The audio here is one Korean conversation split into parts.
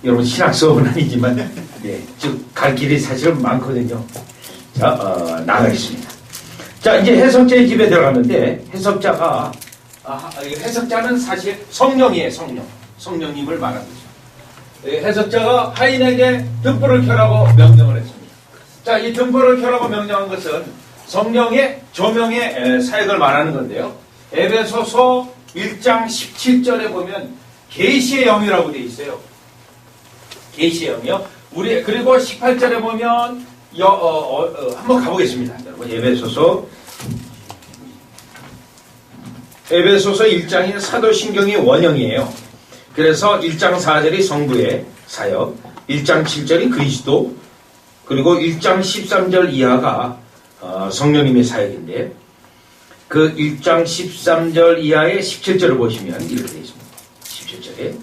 여러분 신학 수업은 아니지만 쭉 갈 길이 사실 많거든요. 자, 나가겠습니다. 자, 이제 해석자의 집에 들어가는데 해석자가 해석자는 사실 성령이에요. 성령님을 말하는 거죠. 해석자가 하인에게 등불을 켜라고 명령을 했습니다. 자, 이 등불을 켜라고 명령한 것은 성령의 조명의 사역을 말하는 건데요. 에베소서 1장 17절에 보면 계시의 영이라고 되어 있어요. 계시의 영이요. 그리고 18절에 보면 한번 가보겠습니다. 여러분 에베소서 1장이 사도신경의 원형이에요. 그래서 1장 4절이 성부의 사역, 1장 7절이 그리스도, 그리고 1장 13절 이하가 성령님의 사역인데 그 1장 13절 이하의 17절을 보시면 이렇게 되어 있습니다. 17절에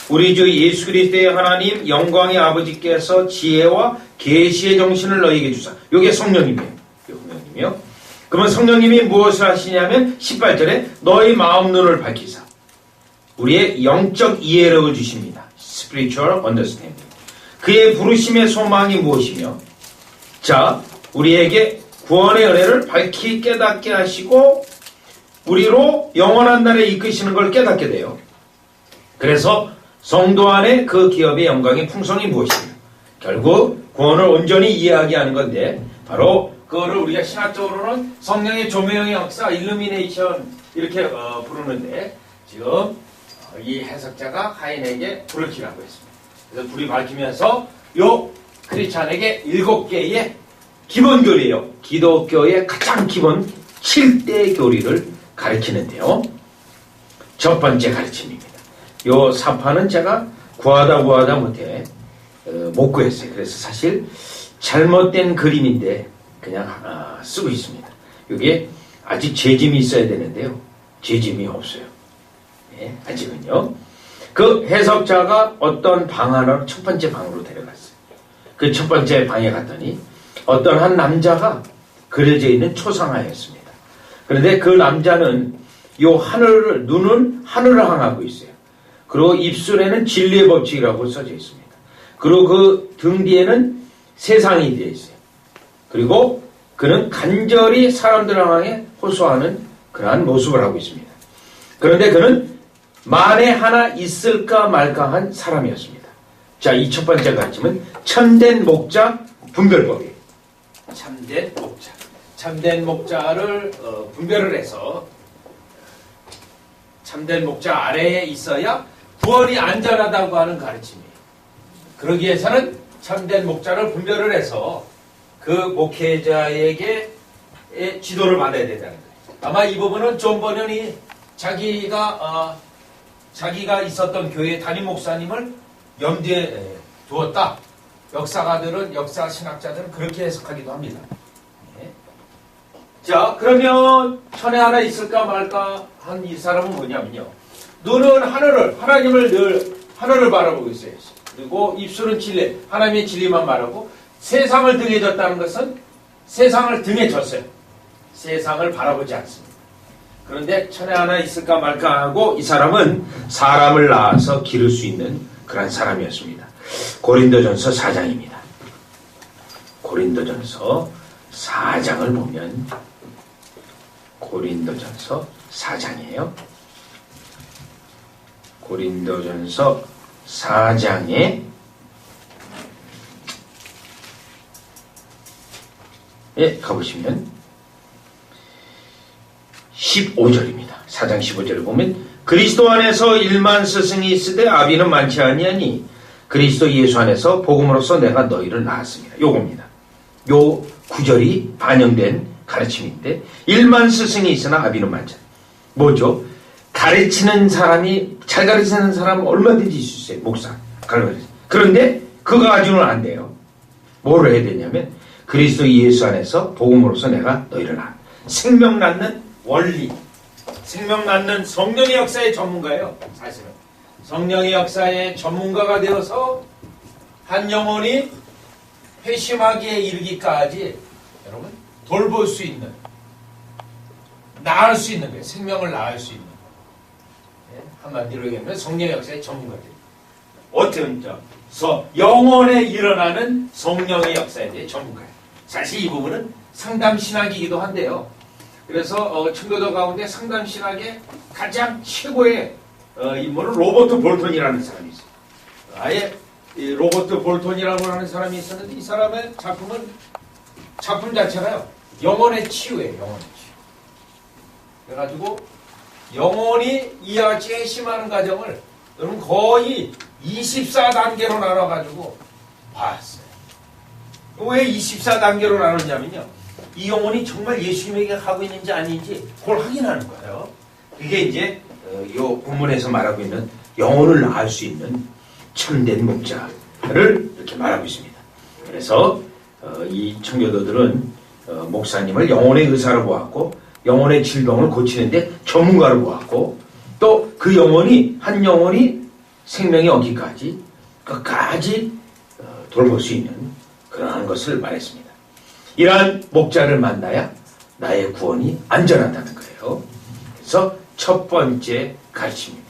우리 주 예수 그리스도의 하나님 영광의 아버지께서 지혜와 계시의 정신을 너희에게 주사. 이게 성령님이에요. 그러면 성령님이 무엇을 하시냐면 18절에 너희 마음 눈을 밝히사 우리의 영적 이해력을 주십니다. Spiritual understanding. 그의 부르심의 소망이 무엇이며 자 우리에게 구원의 은혜를 밝히 깨닫게 하시고 우리로 영원한 날에 이끄시는 걸 깨닫게 돼요. 그래서 성도 안에 그 기업의 영광의 풍성이 무엇이며 결국 구원을 온전히 이해하게 하는 건데 바로 그거를 우리가 신학적으로는 성령의 조명의 역사, 일루미네이션 이렇게 부르는데 지금 이 해석자가 하인에게 불을 켜라고 했습니다. 그래서 불이 밝히면서 요 크리스찬에게 7개의 기본 교리예요. 기독교의 가장 기본 7대 교리를 가르치는데요. 첫 번째 가르침입니다. 요 사파는 제가 구하다 못해 못 구했어요. 그래서 사실 잘못된 그림인데 그냥 쓰고 있습니다. 여기에 아직 재짐이 있어야 되는데요. 재짐이 없어요. 네, 아직은요. 그 해석자가 어떤 방 하나로 첫 번째 방으로 데려갔어요. 그 첫 번째 방에 갔더니 어떤 한 남자가 그려져 있는 초상화였습니다. 그런데 그 남자는 요 눈은 하늘을 향하고 있어요. 그리고 입술에는 진리의 법칙이라고 써져 있습니다. 그리고 그 등 뒤에는 세상이 되어 있어요. 그리고 그는 간절히 사람들을 향해 호소하는 그러한 모습을 하고 있습니다. 그런데 그는 만에 하나 있을까 말까 한 사람이었습니다. 자, 이 첫 번째 가르침은 참된 목자 분별법이에요. 참된 목자를 분별을 해서 참된 목자 아래에 있어야 구원이 안전하다고 하는 가르침이에요. 그러기 위해서는 참된 목자를 분별을 해서 그 목회자에게 지도를 받아야 된다는 거예요. 아마 이 부분은 존 버년이 자기가 있었던 교회 담임 목사님을 염두에 두었다. 역사 신학자들은 그렇게 해석하기도 합니다. 자, 그러면 천에 하나 있을까 말까 한 이 사람은 뭐냐면요. 눈은 하나님을 늘 하늘을 바라보고 있어요. 그리고 입술은 진리, 하나님의 진리만 말하고 세상을 등에 졌다는 것은 세상을 등에 졌어요. 세상을 바라보지 않습니다. 그런데 천에 하나 있을까 말까 하고 이 사람은 사람을 낳아서 기를 수 있는 그런 사람이었습니다. 고린도전서 4장입니다. 고린도전서 4장을 보면 고린도전서 4장이에요. 고린도전서 4장에 가보시면 15절입니다. 4장 15절을 보면 그리스도 안에서 1만 스승이 있으되 아비는 많지 아니하니 그리스도 예수 안에서 복음으로써 내가 너희를 낳았습니다. 요겁니다. 요 구절이 반영된 가르침인데 1만 스승이 있으나 아비는 많지 않아요. 뭐죠? 가르치는 사람이 잘 가르치는 사람은 얼마든지 있을 수 있어요. 목사. 그런데 그거 가지고는 안 돼요. 뭐를 해야 되냐면 그리스도 예수 안에서 복음으로써 내가 너희를 낳아. 생명 낳는 원리. 생명 낳는 성령의 역사의 전문가예요. 사실은. 성령의 역사의 전문가가 되어서 한 영혼이 회심하기에 이르기까지 여러분 돌볼 수 있는 낳을 수 있는 거예요. 생명을 낳을 수 있는. 한마디로 얘기하면 성령의 역사의 전문가들. 로버트에서 영혼에 일어나는 성령의 역사에 대해 전문가예요. 사실 이 부분은 상담신학이기도 한데요. 그래서 청교도 가운데 상담신학의 가장 최고의 인물은 로버트 볼턴이라는 사람이 있어요. 아예 로버트 볼턴이라고 하는 사람이 있었는데 이 사람의 작품 자체가요. 영혼의 치유예요. 영혼의 치유. 그래가지고 영혼이 이와 재심하는 과정을 여러분 거의 24단계로 나눠가지고 봤어요. 왜 24단계로 나눴냐면요. 이 영혼이 정말 예수님에게 가고 있는지 아닌지 그걸 확인하는 거예요. 그게 이제 이 본문에서 말하고 있는 영혼을 알 수 있는 참된 목자를 이렇게 말하고 있습니다. 그래서 이 청교도들은 목사님을 영혼의 의사로 보았고 영혼의 질병을 고치는데 전문가로 보았고 또 그 영혼이 한 영혼이 생명이 오기까지 끝까지 돌볼 수 있는 그러한 것을 말했습니다. 이러한 목자를 만나야 나의 구원이 안전하다는 거예요. 그래서 첫 번째 가르침입니다.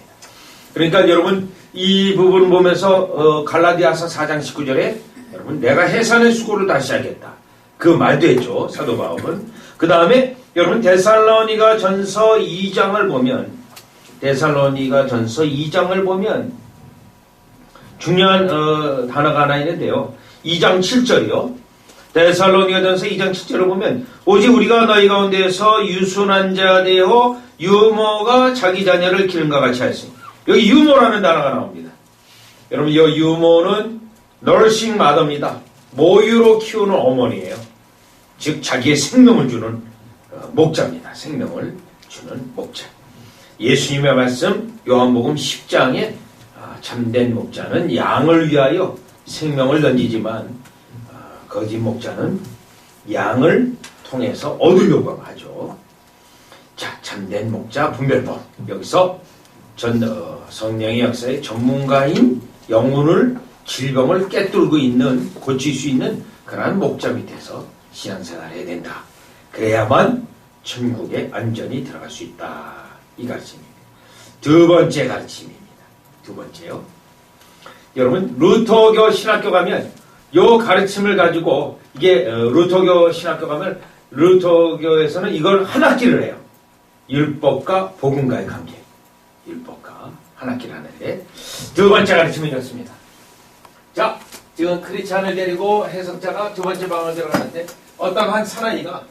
그러니까 여러분 이 부분 보면서 갈라디아서 4장 19절에 여러분 내가 해산의 수고를 다시 하겠다. 그 말도 했죠. 사도 바울은. 그 다음에 여러분 데살로니가 전서 2장을 보면 중요한 단어가 하나 있는데요. 2장 7절이요. 데살로니가 전서 2장 7절을 보면 오직 우리가 너희 가운데에서 유순한 자 되어 유모가 자기 자녀를 기른과 같이 하였으니 여기 유모라는 단어가 나옵니다. 여러분 이 유모는 널싱 마더입니다. 모유로 키우는 어머니예요. 즉 자기의 생명을 주는 목자입니다. 생명을 주는 목자. 예수님의 말씀 요한복음 10장에 참된 목자는 양을 위하여 생명을 던지지만 거짓 목자는 양을 통해서 얻으려고 하죠. 자, 참된 목자 분별법. 여기서 성령의 역사의 전문가인 영혼을 질병을 꿰뚫고 있는 고칠 수 있는 그러한 목자 밑에서 신앙생활을 해야 된다. 그래야만 천국에 안전히 들어갈 수 있다. 이 가르침입니다. 두 번째 가르침입니다. 두 번째요. 여러분 루터교 신학교 가면 요 가르침을 가지고 이게 루터교 신학교 가면 루터교에서는 이걸 한 학기를 해요. 율법과 복음과의 관계. 율법과 한 학기를 하는데 두 번째 가르침은 이렇습니다. 자, 지금 크리스찬을 데리고 해석자가 두 번째 방을 들어가는데 어떤 한 사나이가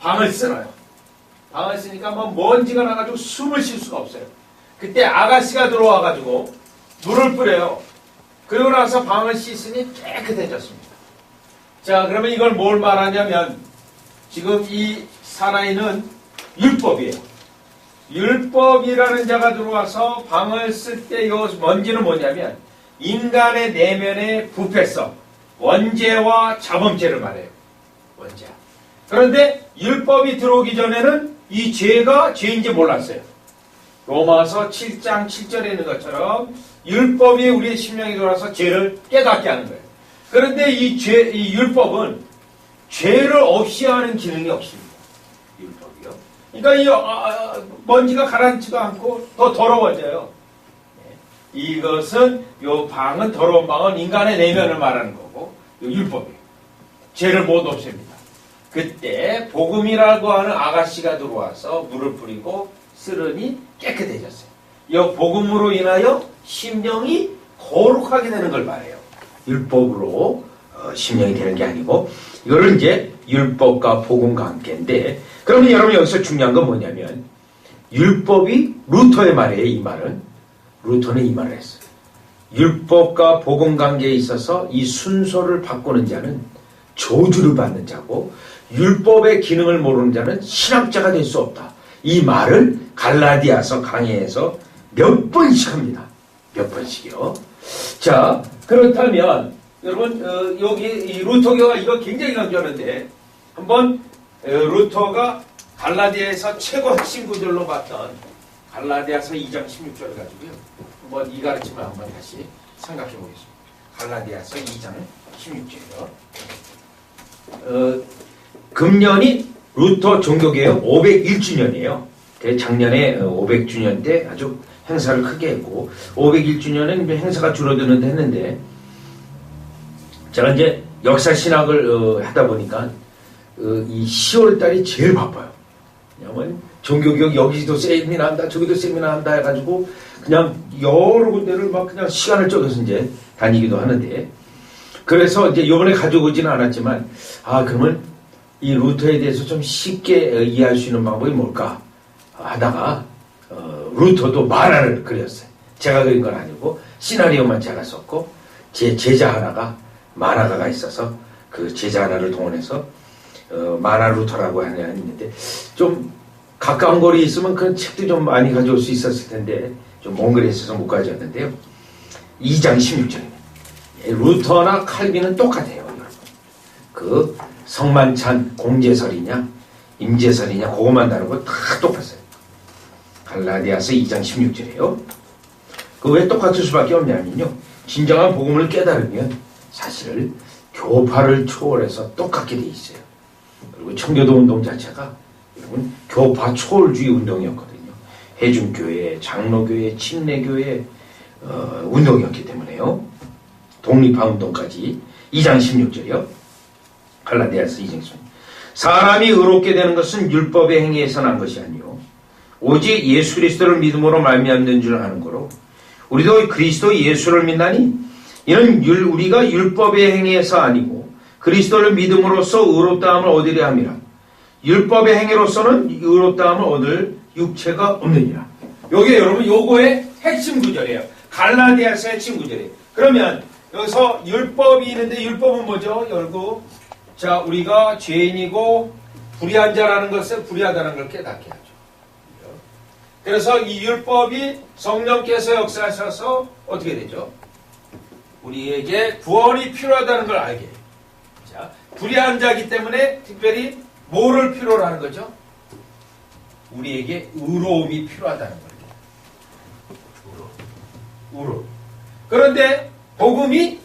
방을 쓸어요. 방을 쓰니까 뭐 먼지가 나가지고 숨을 쉴 수가 없어요. 그때 아가씨가 들어와가지고 물을 뿌려요. 그러고 나서 방을 씻으니 깨끗해졌습니다. 자, 그러면 이걸 뭘 말하냐면 지금 이 사나이는 율법이에요. 율법이라는 자가 들어와서 방을 쓸 때 이 먼지는 뭐냐면 인간의 내면의 부패성, 원죄와 자범죄를 말해요. 원죄. 그런데 율법이 들어오기 전에는 이 죄가 죄인지 몰랐어요. 로마서 7장 7절에 있는 것처럼 율법이 우리의 심령에 들어와서 죄를 깨닫게 하는 거예요. 그런데 이 율법은 죄를 없이 하는 기능이 없습니다. 율법이요. 그러니까 이 먼지가 가라앉지도 않고 더 더러워져요. 이것은 요 방은 더러운 방은 인간의 내면을 말하는 거고 요 율법이에요. 죄를 못 없앱니다. 그때 복음이라고 하는 아가씨가 들어와서 물을 뿌리고 쓰르니 깨끗해졌어요. 이 복음으로 인하여 심령이 거룩하게 되는 걸 말해요. 율법으로 심령이 되는 게 아니고 이거를 이제 율법과 복음과 함께인데 그러면 여러분 여기서 중요한 건 뭐냐면 율법이 루터의 말이에요. 이 말은 루터는 이 말을 했어요. 율법과 복음 관계에 있어서 이 순서를 바꾸는 자는 저주를 받는 자고 율법의 기능을 모르는 자는 신학자가 될 수 없다. 이 말을 갈라디아서 강해에서 몇 번씩 합니다. 몇 번씩이요. 자, 그렇다면 여러분 여기 이 루터교가 이거 굉장히 강조하는데 한번 루터가 갈라디아에서 최고 핵심 구절로 봤던 갈라디아서 2장 16절을 가지고요. 한번 이 가르침을 한번 다시 생각해 보겠습니다. 갈라디아서 2장 16절이요. 금년이 루터 종교개혁 501주년이에요. 작년에 500주년 때 아주 행사를 크게 했고 501주년은 행사가 줄어드는데 했는데 제가 이제 역사 신학을 하다 보니까 이 10월 달이 제일 바빠요. 왜냐면 종교개혁 여기도 세미나 한다 저기도 세미나 한다 해가지고 그냥 여러 군데를 막 그냥 시간을 쪼개서 이제 다니기도 하는데 그래서 이제 이번에 가져오지는 않았지만 그러면 이 루터에 대해서 좀 쉽게 이해할 수 있는 방법이 뭘까 하다가 루터도 만화를 그렸어요. 제가 그린 건 아니고 시나리오만 제가 썼고 제 제자 하나가 만화가가 있어서 그 제자 하나를 동원해서 만화 루터라고 하는 게 있는데 좀 가까운 거리에 있으면 그 책도 좀 많이 가져올 수 있었을 텐데 좀 먼 거리에 있어서 못 가져왔는데요. 2장 16절입니다. 루터나 칼빈은 똑같아요. 여러분. 그 성만찬 공제설이냐 임제설이냐 그것만 다르고 다 똑같아요. 갈라디아서 2장 16절이에요. 그 왜 똑같을 수밖에 없냐면요. 진정한 복음을 깨달으면 사실 교파를 초월해서 똑같게 돼 있어요. 그리고 청교도 운동 자체가 여러분 교파 초월주의 운동이었거든요. 해중교회, 장로교회, 침례교회 운동이었기 때문에요. 독립파 운동까지 2장 16절이요. 갈라디아서 2장 16절. 사람이 의롭게 되는 것은 율법의 행위에서 난 것이 아니요 오직 예수 그리스도를 믿음으로 말미암는 줄 아는 거로 우리도 그리스도 예수를 믿나니 이는 우리가 율법의 행위에서 아니고 그리스도를 믿음으로써 의롭다함을 얻으려 함이라. 율법의 행위로서는 의롭다함을 얻을 육체가 없느니라. 요게 여러분 요거의 핵심 구절이에요. 갈라디아서의 핵심 구절이에요. 그러면 여기서 율법이 있는데 율법은 뭐죠? 열고 자 우리가 죄인이고 불의한 자라는 것을 불의하다는 걸 깨닫게 하죠. 그래서 이 율법이 성령께서 역사하셔서 어떻게 되죠? 우리에게 구원이 필요하다는 걸 알게 해요. 자, 불의한 자이기 때문에 특별히 뭐를 필요로 하는 거죠? 우리에게 의로움이 필요하다는 거예요. 의로움. 그런데 복음이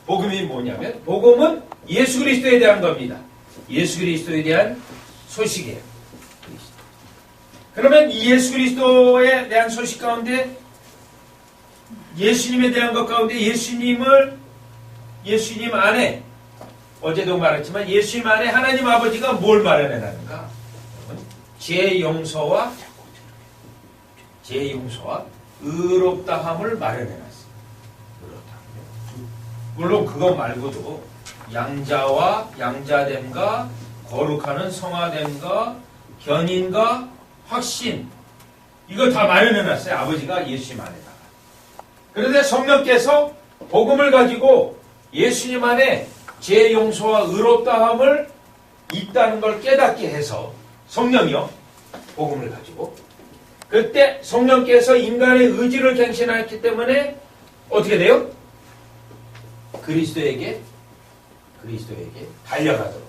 뭐냐면 복음은 예수 그리스도에 대한 겁니다. 예수 그리스도에 대한 소식이에요. 그러면 이 예수 그리스도에 대한 소식 가운데 예수님에 대한 것 가운데 예수님 안에 어제도 말했지만 예수님 안에 하나님 아버지가 뭘 마련해놨는가? 죄 용서와 의롭다함을 마련해놨어요. 물론 그거 말고도 양자와 양자됨과 거룩하는 성화됨과 견인과 확신 이거 다 마련해놨어요. 아버지가 예수님 안에다가. 그런데 성령께서 복음을 가지고 예수님 안에 죄 용서와 의롭다함을 있다는 걸 깨닫게 해서 성령이요. 복음을 가지고 그때 성령께서 인간의 의지를 갱신하였기 때문에 어떻게 돼요? 그리스도에게 달려가도록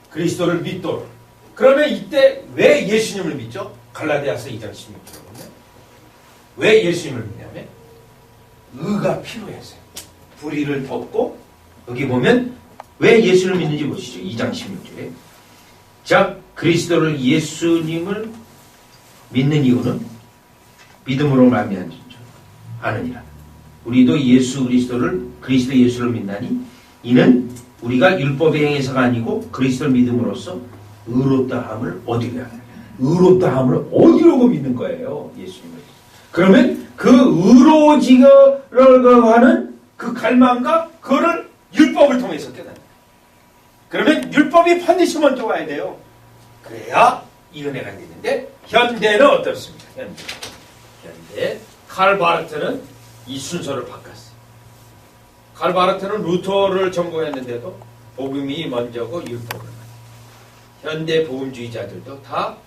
그리스도를 믿도록. 그러면 이때 왜 예수님을 믿죠? 갈라디아서 2장 16절에 보면 왜 예수님을 믿냐면 의가 필요해서요. 불의를 덮고 여기 보면 왜 예수를 믿는지 보시죠. 2장 16절에 자 그리스도를 예수님을 믿는 이유는 믿음으로 말미암은 줄 아느니라. 우리도 그리스도 예수를 믿나니 이는 우리가 율법의 행위에서가 아니고 그리스도를 믿음으로써 의롭다함을 얻으려 하는 의롭다함을 얻으려고 믿는 거예요. 예수님을. 그러면 그 의로워지려고 하는 그 갈망과 그거를 율법을 통해서 깨닫는 거예요. 그러면 율법이 반드시 먼저 와야 돼요. 그래야 이 은혜가 되는데 현대는 어떻습니까? 현대 칼 바르트는 이 순서를 바꿨어요. 칼 바르트는 루터를 전공했는데도 복음이 먼저고 율법을 먼저. 현대 복음주의자들도 다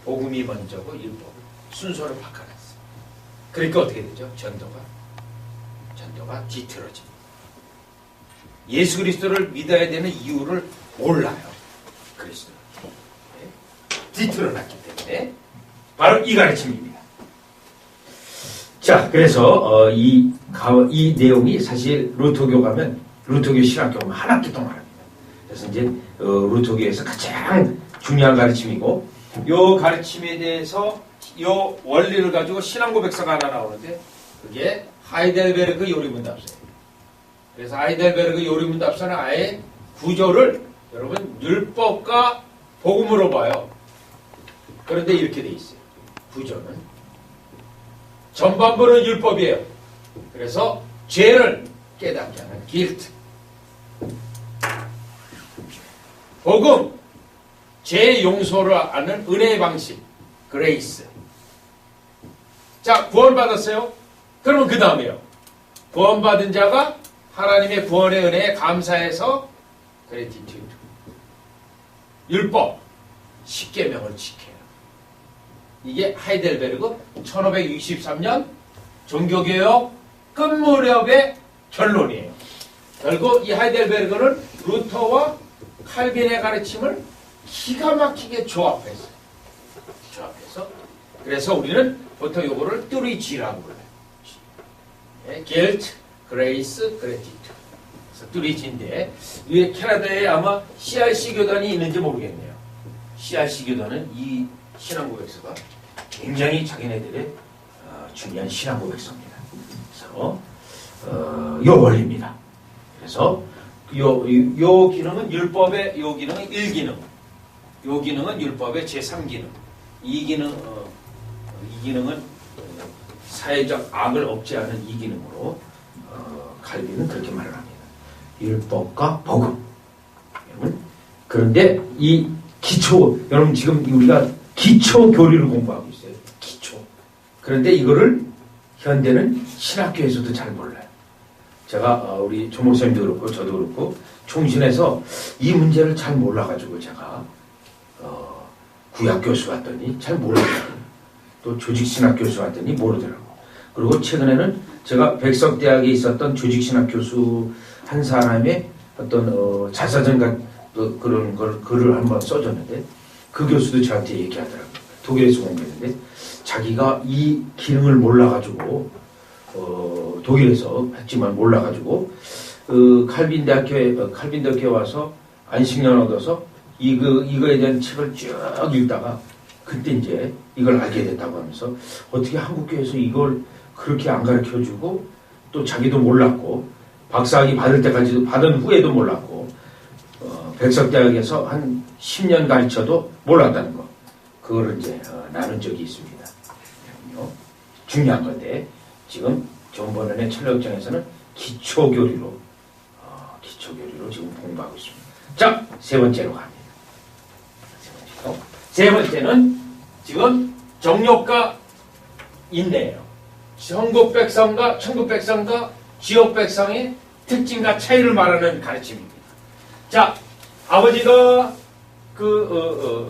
복음이 먼저고 율법을 순서를 바꿔놨어요. 그러니까 어떻게 되죠? 전도가 뒤틀어집니다. 예수 그리스도를 믿어야 되는 이유를 몰라요. 그리스도를. 네? 뒤틀어놨기 때문에 바로 이 가르침입니다. 자, 그래서 이 내용이 사실 루터교 가면 루터교 신학교 가면 한 학기 동안 합니다. 그래서 이제 루터교에서 가장 중요한 가르침이고 이 가르침에 대해서 이 원리를 가지고 신앙 고백서가 하나 나오는데 그게 하이델베르그 요리문답서예요. 그래서 하이델베르그 요리문답서는 아예 구조를 여러분 율법과 복음으로 봐요. 그런데 이렇게 돼 있어요. 구조는 전반부는 율법이에요. 그래서 죄를 깨닫게 하는 guilt. 복음, 죄 용서를 하는 은혜의 방식, grace. 자, 구원받았어요? 그러면 그 다음에요. 구원받은 자가 하나님의 구원의 은혜에 감사해서 gratitude. 율법, 십계명을 지켜요. 이게 하이델베르그 1563년 종교개혁 끝무렵의 결론이에요. 결국 이 하이델베르그는 루터와 칼빈의 가르침을 기가 막히게 조합해서 그래서 우리는 보통 요거를 뚜리지라고 불러요. guilt, grace, gratitude. 그래서 뚜리지인데 위에 캐나다에 아마 CRC 교단이 있는지 모르겠네요. CRC 교단은 이 신앙 고백서가 굉장히 자기네들의 중요한 신앙 고백서입니다. 그래서 요 원리입니다. 그래서 요 기능은 율법의 요 기능은 1기능, 요 기능은 율법의 제3기능, 이 기능은 사회적 악을 억제하는 이 기능으로 칼빈은 그렇게 말을 합니다. 율법과 복음. 그런데 이 기초, 여러분 지금 우리가 기초 교리를 공부하고 있어요. 기초. 그런데 이거를 현대는 신학교에서도 잘 몰라요. 제가 우리 조 목사님도 그렇고 저도 그렇고 총신에서 이 문제를 잘 몰라가지고 제가 구약 교수 갔더니 잘 모르더라고요. 또 조직신학 교수 갔더니 모르더라고요. 그리고 최근에는 제가 백석대학에 있었던 조직신학 교수 한 사람의 어떤 자사전 그런 글을 한번 써줬는데 그 교수도 저한테 얘기하더라고요. 독일에서 공부했는데 자기가 이 기능을 몰라가지고 독일에서 했지만 몰라가지고 칼빈대학교에 와서 안식년 얻어서 이거에 대한 책을 쭉 읽다가 그때 이제 이걸 알게 됐다고 하면서 어떻게 한국교회에서 이걸 그렇게 안 가르쳐주고 또 자기도 몰랐고 박사학위 받을 때까지도 받은 후에도 몰랐고 백석대학에서 한 10년 가르쳐도 몰랐다는 거 그거를 이제 나눈 적이 있습니다. 중요한 건데 지금 존버넌의 철학장에서는 기초교리로 지금 공부하고 있습니다. 자, 세 번째로 갑니다. 세 번째는 지금 정욕과 인내예요. 천국 백성과 지옥 백성의 특징과 차이를 말하는 가르침입니다. 자, 아버지가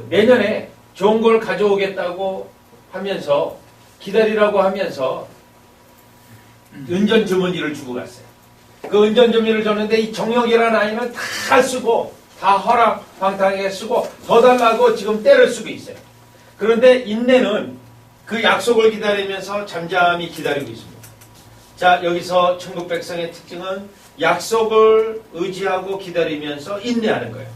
내년에 좋은 걸 가져오겠다고 하면서 기다리라고 하면서 은전 주머니를 주고 갔어요. 그 은전 주머니를 줬는데 이 정욕이라는 아이는 다 쓰고 다 허락방탕하게 쓰고 더 달라고 지금 때를 쓰고 있어요. 그런데 인내는 그 약속을 기다리면서 잠잠히 기다리고 있습니다. 자, 여기서 천국 백성의 특징은 약속을 의지하고 기다리면서 인내하는 거예요.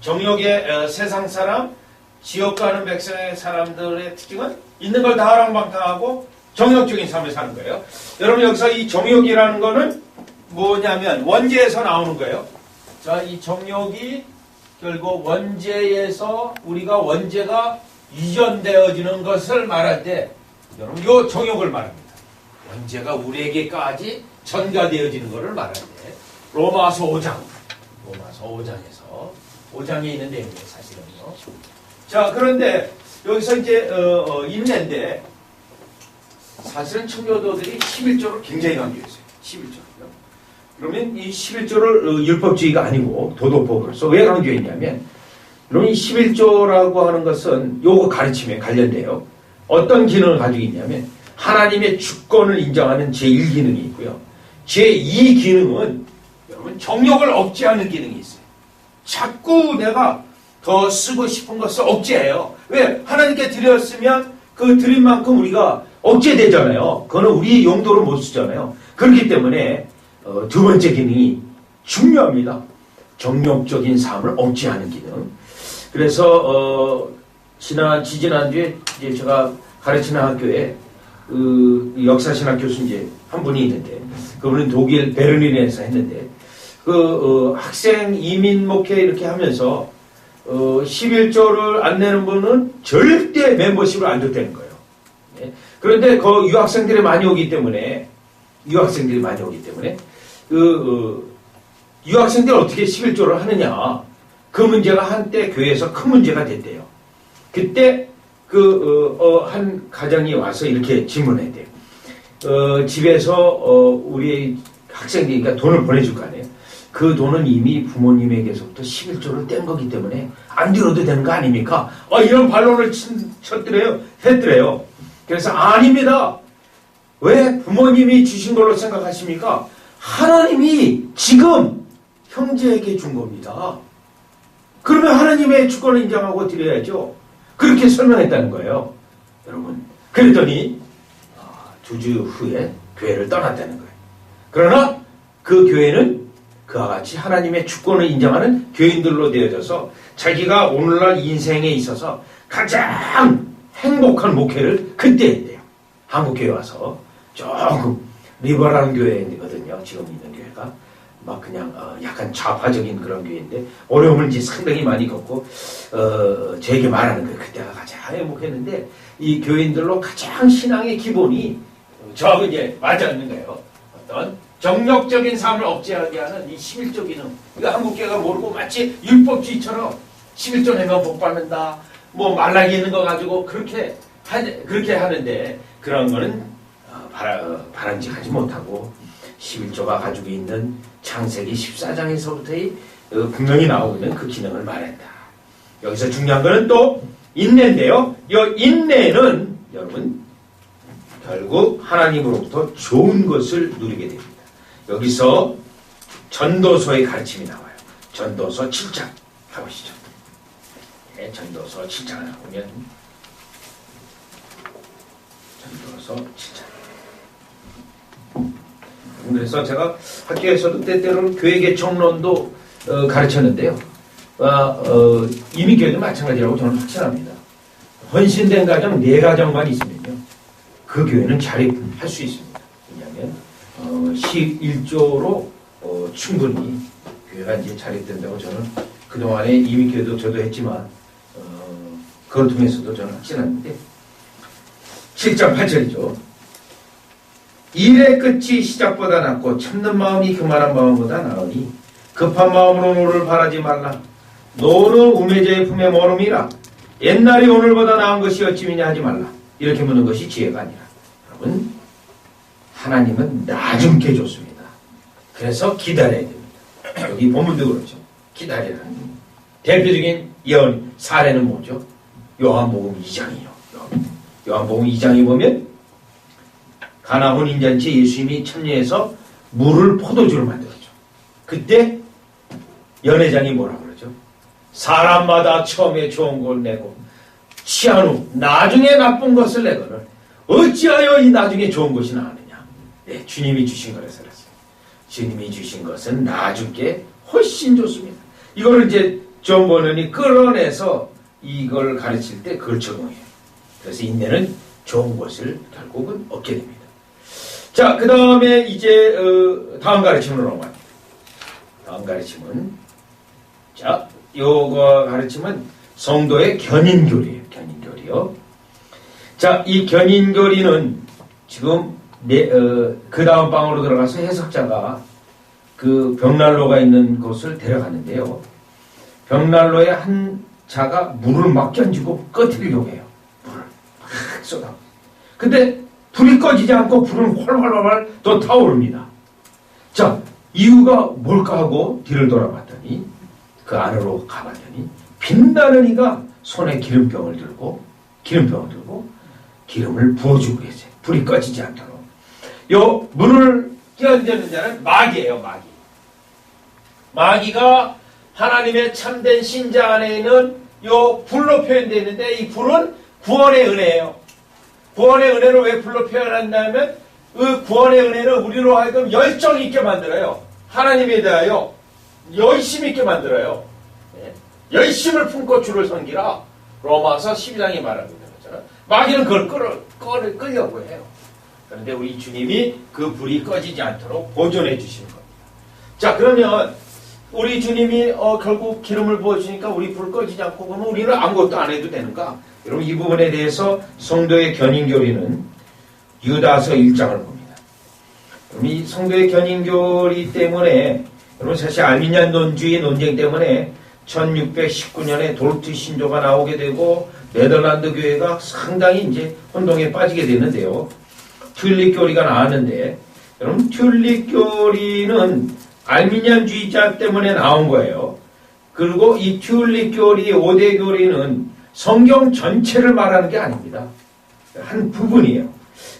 정욕의 세상 사람, 지옥 가는 백성의 사람들의 특징은 있는 걸 다 허랑방탕하고 정욕적인 삶을 사는 거예요. 여러분 여기서 이 정욕이라는 거는 뭐냐면 원죄에서 나오는 거예요. 자, 이 정욕이 결국 원죄에서 우리가 원죄가 이전되어지는 것을 말할 때 여러분 이 정욕을 말합니다. 원죄가 우리에게까지 전가되어지는 것을 말할 때 로마서 5장에서 5장에 있는 내용이에요. 사실은요. 자, 그런데 여기서 이제 인내인데 사실은 청교도들이 11조를 굉장히 강조했어요. 11조를요. 그러면 이 11조를 율법주의가 아니고 도덕법으로서 왜 강조했냐면 그럼 이 11조라고 하는 것은 요거 가르침에 관련돼요. 어떤 기능을 가지고 있냐면 하나님의 주권을 인정하는 제1기능이 있고요. 제2기능은 여러분 정욕을 억제하는 기능이 있어요. 자꾸 내가 더 쓰고 싶은 것을 억제해요. 왜? 하나님께 드렸으면 그 드린 만큼 우리가 억제되잖아요. 그거는 우리 용도로 못 쓰잖아요. 그렇기 때문에 두 번째 기능이 중요합니다. 정욕적인 삶을 억제하는 기능. 그래서 지지난주에 이제 제가 가르치는 학교에 역사신학 교수 이제 한 분이 있는데 그분은 독일 베르린에서 했는데 학생 이민 목회 이렇게 하면서 11조를 안 내는 분은 절대 멤버십을 안 줬다는 거예요. 네. 그런데 그 유학생들이 많이 오기 때문에 유학생들이 어떻게 11조를 하느냐 그 문제가 한때 교회에서 큰 문제가 됐대요. 그때 한 가정이 와서 이렇게 질문했대요. 집에서 우리 학생들이니까 돈을 보내줄 거 아니에요. 그 돈은 이미 부모님에게서부터 11조를 뗀 거기 때문에 안 들어도 되는 거 아닙니까? 이런 반론을 했더래요. 그래서 아닙니다. 왜 부모님이 주신 걸로 생각하십니까? 하나님이 지금 형제에게 준 겁니다. 그러면 하나님의 주권을 인정하고 드려야죠. 그렇게 설명했다는 거예요. 여러분. 그랬더니 2주 후에 교회를 떠났다는 거예요. 그러나 그 교회는 그와 같이 하나님의 주권을 인정하는 교인들로 되어져서 자기가 오늘날 인생에 있어서 가장 행복한 목회를 그때 했대요. 한국교회 와서 조금 리버럴한 교회거든요. 지금 있는 교회가 막 그냥 약간 좌파적인 그런 교회인데 어려움을 이제 상당히 많이 겪고 저에게 말하는 거예요. 그때가 가장 행복했는데 이 교인들로 가장 신앙의 기본이 저하고 이제 맞지 않는 거예요. 어떤 정력적인 삶을 억제하게 하는 이 11조 기능. 이거 한국교회가 모르고 마치 율법주의처럼 11조 내면 복 받는다. 뭐 말라기 있는 거 가지고 그렇게 하는데 그런 거는 바람직하지 못하고 11조가 가지고 있는 창세기 14장에서부터의 분명히 나오고 있는 그 기능을 말한다. 여기서 중요한 거는 또 인내인데요. 이 인내는 여러분 결국 하나님으로부터 좋은 것을 누리게 됩니다. 여기서 전도서의 가르침이 나와요. 전도서 7장 가보시죠. 네, 전도서 7장을 보면 전도서 7장. 그래서 제가 학교에서도 때때로는 교회개척론도 가르쳤는데요. 이민교회도 마찬가지라고 저는 확신합니다. 헌신된 가정 4가정만 있으면요. 그 교회는 자립할 수 있습니다. 왜냐하면 11조로 충분히 교회가 이제 자립된다고 저는 그동안에 이민교회도 저도 했지만 그걸 통해서도 저는 확신하는데 7장 8절이죠. 일의 끝이 시작보다 낫고 참는 마음이 교만한 마음보다 나으니 급한 마음으로 노를 바라지 말라. 노는 우매자의 품에 머름이라. 옛날이 오늘보다 나은 것이 어찌미냐 하지 말라. 이렇게 묻는 것이 지혜가 아니라. 여러분 하나님은 나중게 줬습니다. 그래서 기다려야 됩니다. 여기 본문도 그렇죠. 기다리라는 대표적인 예언 사례는 뭐죠? 요한복음 2장이요. 요한복음 2장에 보면 가나 혼인잔치에 예수님이 참여해서 물을 포도주로 만들었죠. 그때 연회장이 뭐라 그러죠? 사람마다 처음에 좋은 걸 내고 취한 후 나중에 나쁜 것을 내거늘 어찌하여 이 나중에 좋은 것이 나느냐. 네, 주님이 주신 거라서 그랬어요. 주님이 주신 것은 나중에 훨씬 좋습니다. 이거를 이제 존 버넌이 끌어내서 이걸 가르칠 때 그걸 적용해요. 그래서 인내는 좋은 것을 결국은 얻게 됩니다. 자, 그 다음에 이제 다음 가르침으로 넘어갑니다. 다음 가르침은 요거 가르침은 성도의 견인교리예요. 견인교리요. 자, 이 견인교리는 지금 그 다음 방으로 들어가서 해석자가 그 벽난로가 있는 곳을 데려가는데요. 벽난로에 한 자가 물을 막 견지고 꺼뜨리려고 해요. 물을 막 쏟아. 근데 불이 꺼지지 않고 불은 활활활 더 타오릅니다. 자, 이유가 뭘까 하고 뒤를 돌아봤더니 그 안으로 가봤더니 빛나는 이가 손에 기름병을 들고 기름을 부어주고 계세요. 불이 꺼지지 않도록. 요 물을 끼얹는 자는 마귀예요. 마귀. 마귀가 하나님의 참된 신자 안에 있는 요 불로 표현되어 있는데 이 불은 구원의 은혜예요. 구원의 은혜를 왜 불로 표현한다면 그 구원의 은혜는 우리로 하여금 열정 있게 만들어요. 하나님에 대하여 열심 있게 만들어요. 네. 열심을 품고 주를 섬기라. 로마서 12장에 말하고 있는 것처럼 마귀는 그걸 끌려고 해요. 그런데 우리 주님이 그 불이 꺼지지 않도록 보존해 주시는 겁니다. 자, 그러면 우리 주님이 결국 기름을 부어주니까 우리 불 꺼지지 않고 그러면 우리는 아무것도 안 해도 되는가? 여러분 이 부분에 대해서 성도의 견인교리는 유다서 1장을 봅니다. 그럼 이 성도의 견인교리 때문에 여러분 사실 알미니안 논주의 논쟁 때문에 1619년에 돌트 신조가 나오게 되고 네덜란드 교회가 상당히 이제 혼동에 빠지게 됐는데요. 튤립 교리가 나왔는데 여러분 튤립 교리는 알미니안주의자 때문에 나온 거예요. 그리고 이 튤립 교리, 5대 교리는 성경 전체를 말하는 게 아닙니다. 한 부분이에요.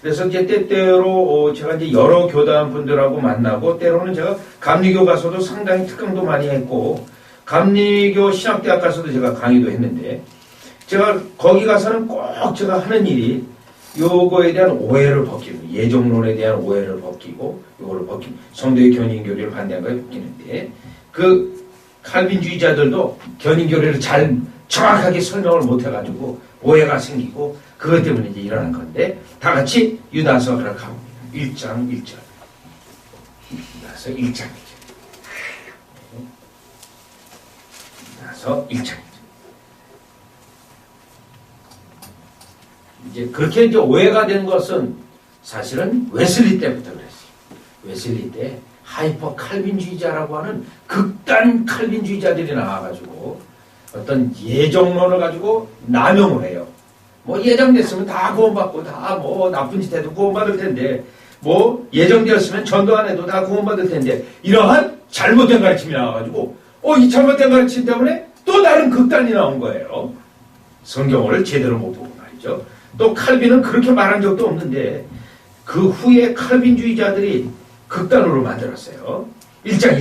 그래서 이제 때때로 제가 이제 여러 교단 분들하고 만나고 때로는 제가 감리교 가서도 상당히 특강도 많이 했고 감리교 신학대학 가서도 제가 강의도 했는데 제가 거기 가서는 꼭 제가 하는 일이 요거에 대한 오해를 벗기고 예정론에 대한 오해를 벗기고 요거를 벗기고 성도의 견인교리를 반대한 거에 벗기는데 그 칼빈주의자들도 견인교리를 잘 정확하게 설명을 못해가지고 오해가 생기고 그것 때문에 이제 일어난 건데 다 같이 유다서를 가봅니다. 1장 1절 유다서 1장 1절 유다서 1장 1절 이제 그렇게 이제 오해가 된 것은 사실은 웨슬리 때부터 그랬어요. 웨슬리 때 하이퍼 칼빈주의자라고 하는 극단 칼빈주의자들이 나와가지고 어떤 예정론을 가지고 남용을 해요. 뭐 예정됐으면 다 구원받고 다 뭐 나쁜 짓 해도 구원받을 텐데 뭐 예정되었으면 전도 안 해도 다 구원받을 텐데 이러한 잘못된 가르침이 나와가지고 이 잘못된 가르침 때문에 또 다른 극단이 나온 거예요. 성경을 제대로 못 보고 말이죠. 또 칼빈은 그렇게 말한 적도 없는데 그 후에 칼빈주의자들이 극단으로 만들었어요. 1장